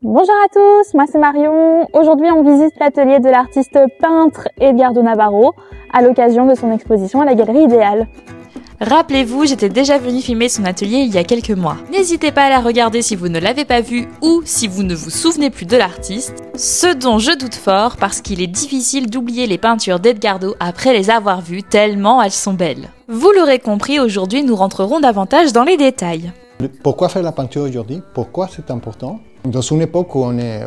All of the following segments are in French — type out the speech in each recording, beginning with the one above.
Bonjour à tous, moi c'est Marion. Aujourd'hui on visite l'atelier de l'artiste peintre Edgardo Navarro à l'occasion de son exposition à la Galerie Idéal. Rappelez-vous, j'étais déjà venue filmer son atelier il y a quelques mois. N'hésitez pas à la regarder si vous ne l'avez pas vue ou si vous ne vous souvenez plus de l'artiste, ce dont je doute fort parce qu'il est difficile d'oublier les peintures d'Edgardo après les avoir vues tellement elles sont belles. Vous l'aurez compris, aujourd'hui nous rentrerons davantage dans les détails. Pourquoi faire la peinture aujourd'hui? Pourquoi c'est important? Dans une époque où on est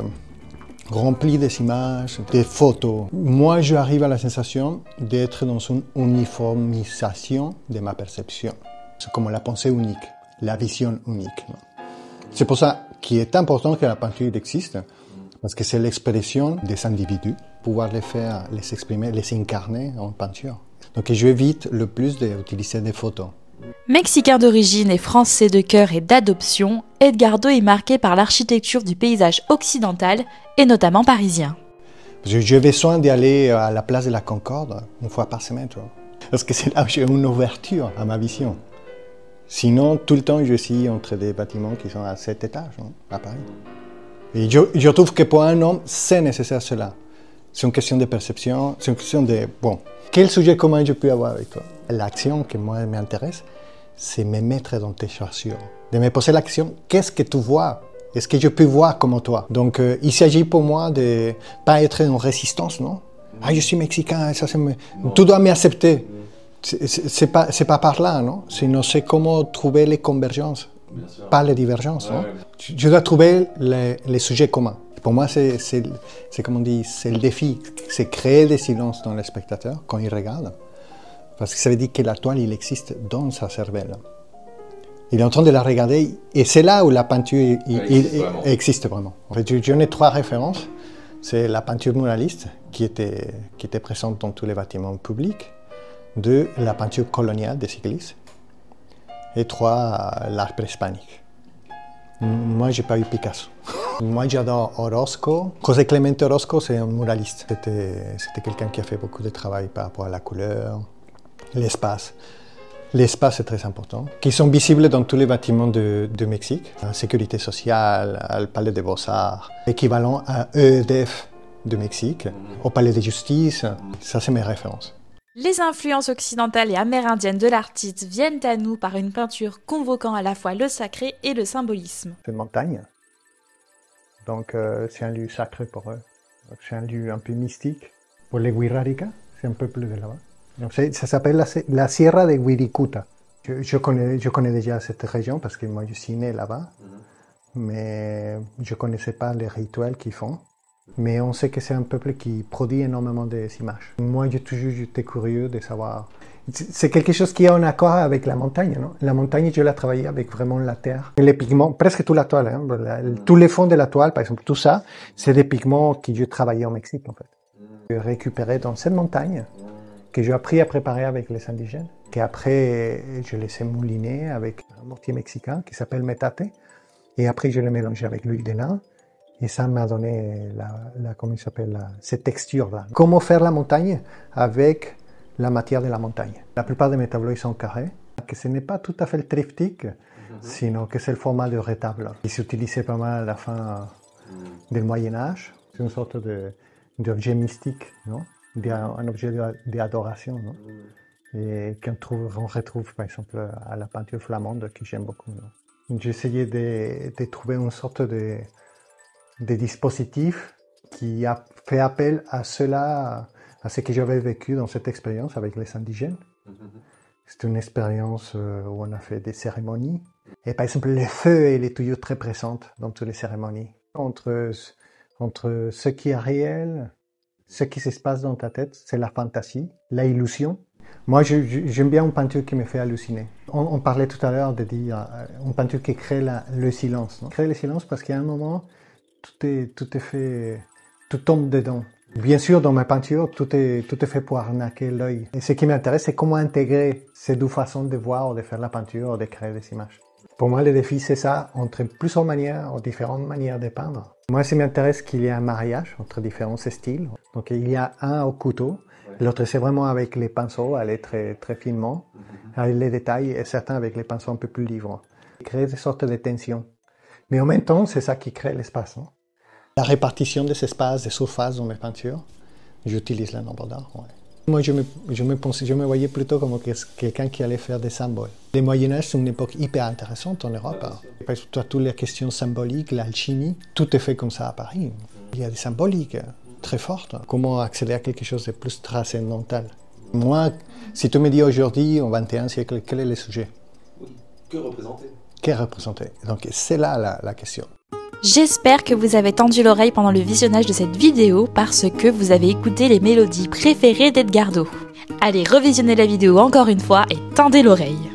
rempli des images, des photos, moi j'arrive à la sensation d'être dans une uniformisation de ma perception. C'est comme la pensée unique, la vision unique. C'est pour ça qu'il est important que la peinture existe, parce que c'est l'expression des individus, pouvoir les faire, les exprimer, les incarner en peinture. Donc j'évite le plus d'utiliser des photos. Mexicain d'origine et français de cœur et d'adoption, Edgardo est marqué par l'architecture du paysage occidental et notamment parisien. J'ai besoin d'aller à la place de la Concorde une fois par semaine, parce que c'est là où j'ai une ouverture à ma vision. Sinon, tout le temps, je suis entre des bâtiments qui sont à 7 étages, à Paris. Et je trouve que pour un homme, c'est nécessaire cela. C'est une question de perception, c'est une question de... Bon, quel sujet commun je peux avoir avec toi? L'action qui moi m'intéresse, c'est me mettre dans tes chaussures. De me poser la question, qu'est-ce que tu vois? Est-ce que je peux voir comme toi? Donc, il s'agit pour moi de ne pas être en résistance, non? Ah, je suis mexicain, ça c'est... Tu dois m'accepter. C'est pas par là, non? Sinon, c'est comment trouver les convergences, pas les divergences, non? Je dois trouver les sujets communs. Pour moi, c'est comme on dit, c'est le défi, c'est créer des silences dans le spectateur quand il regarde. Parce que ça veut dire que la toile, il existe dans sa cervelle. Il est en train de la regarder et c'est là où la peinture existe vraiment. En fait, j'en ai 3 références. C'est la peinture muraliste qui était présente dans tous les bâtiments publics, 2, la peinture coloniale des cyclistes et 3, l'art préhispanique. Moi, j'ai pas eu Picasso. Moi, j'adore Orozco. José Clemente Orozco, c'est un muraliste. C'était quelqu'un qui a fait beaucoup de travail par rapport à la couleur, l'espace. L'espace est très important, qui sont visibles dans tous les bâtiments de Mexique. La sécurité sociale, le palais des Beaux-Arts, équivalent à EDF de Mexique, au palais de justice. Ça, c'est mes références. Les influences occidentales et amérindiennes de l'artiste viennent à nous par une peinture convoquant à la fois le sacré et le symbolisme. C'est une montagne, donc c'est un lieu sacré pour eux. C'est un lieu un peu mystique. Pour les Wixárika, c'est un peuple de là-bas. Donc ça s'appelle la Sierra de Wirikuta. Je connais déjà cette région parce que moi je suis né là-bas, mais je ne connaissais pas les rituels qu'ils font. Mais on sait que c'est un peuple qui produit énormément d'images. Moi, j'ai toujours été curieux de savoir. C'est quelque chose qui est en accord avec la montagne, non? La montagne, je l'ai travaillé avec vraiment la terre. Et les pigments, presque toute la toile, hein? Tous les fonds de la toile, par exemple, tout ça, c'est des pigments que j'ai travaillé au Mexique, en fait. J'ai récupéré dans cette montagne, que j'ai appris à préparer avec les indigènes, qu'après, je les ai moulinés avec un mortier mexicain qui s'appelle metate. Et après, je l'ai mélangé avec l'huile de lin. Et ça m'a donné comment il s'appelle, cette texture-là. Comment faire la montagne avec la matière de la montagne. La plupart des mes tableaux ils sont carrés, que ce n'est pas tout à fait le triptyque, sinon que c'est le format de retable. Il s'utilisait pas mal à la fin du Moyen-Âge. C'est une sorte d'objet mystique, non? Un objet d'adoration, non? Et qu'on retrouve par exemple à la peinture flamande, que j'aime beaucoup. J'ai essayé de trouver une sorte de dispositifs qui a fait appel à cela, à ce que j'avais vécu dans cette expérience avec les indigènes. C'est une expérience où on a fait des cérémonies. Et par exemple, le feu, il est toujours très présent dans toutes les cérémonies. Entre ce qui est réel, ce qui se passe dans ta tête, c'est la fantaisie, la illusion. Moi, j'aime bien une peinture qui me fait halluciner. On parlait tout à l'heure de dire une peinture qui crée le silence. Non? Crée le silence parce qu'il y a un moment, tout est fait, tout tombe dedans. Bien sûr, dans ma peinture, tout est fait pour arnaquer l'œil. Et ce qui m'intéresse, c'est comment intégrer ces 2 façons de voir, de faire la peinture, de créer des images. Pour moi, le défi, c'est ça, entre plusieurs manières, ou différentes manières de peindre. Moi, ce qui m'intéresse, qu'il y ait un mariage entre différents styles. Donc, il y a un au couteau, l'autre, c'est vraiment avec les pinceaux, aller très, très finement, avec les détails, et certains avec les pinceaux un peu plus libres. Créer des sortes de tensions. Mais en même temps, c'est ça qui crée l'espace. Hein. La répartition des espaces, des surfaces dans mes peintures, j'utilise le nombre d'art. Ouais. Moi, je me voyais plutôt comme quelqu'un qui allait faire des symboles. Le Moyen-Âge, c'est une époque hyper intéressante en Europe. Parce que toutes les questions symboliques, l'alchimie, tout est fait comme ça à Paris. Il y a des symboliques très fortes. Comment accéder à quelque chose de plus transcendantal? Moi, si tu me dis aujourd'hui, au XXIe siècle, quel est le sujet? Oui. Que représenter? Que représenter? Donc c'est là la question. J'espère que vous avez tendu l'oreille pendant le visionnage de cette vidéo parce que vous avez écouté les mélodies préférées d'Edgardo. Allez revisionner la vidéo encore une fois et tendez l'oreille.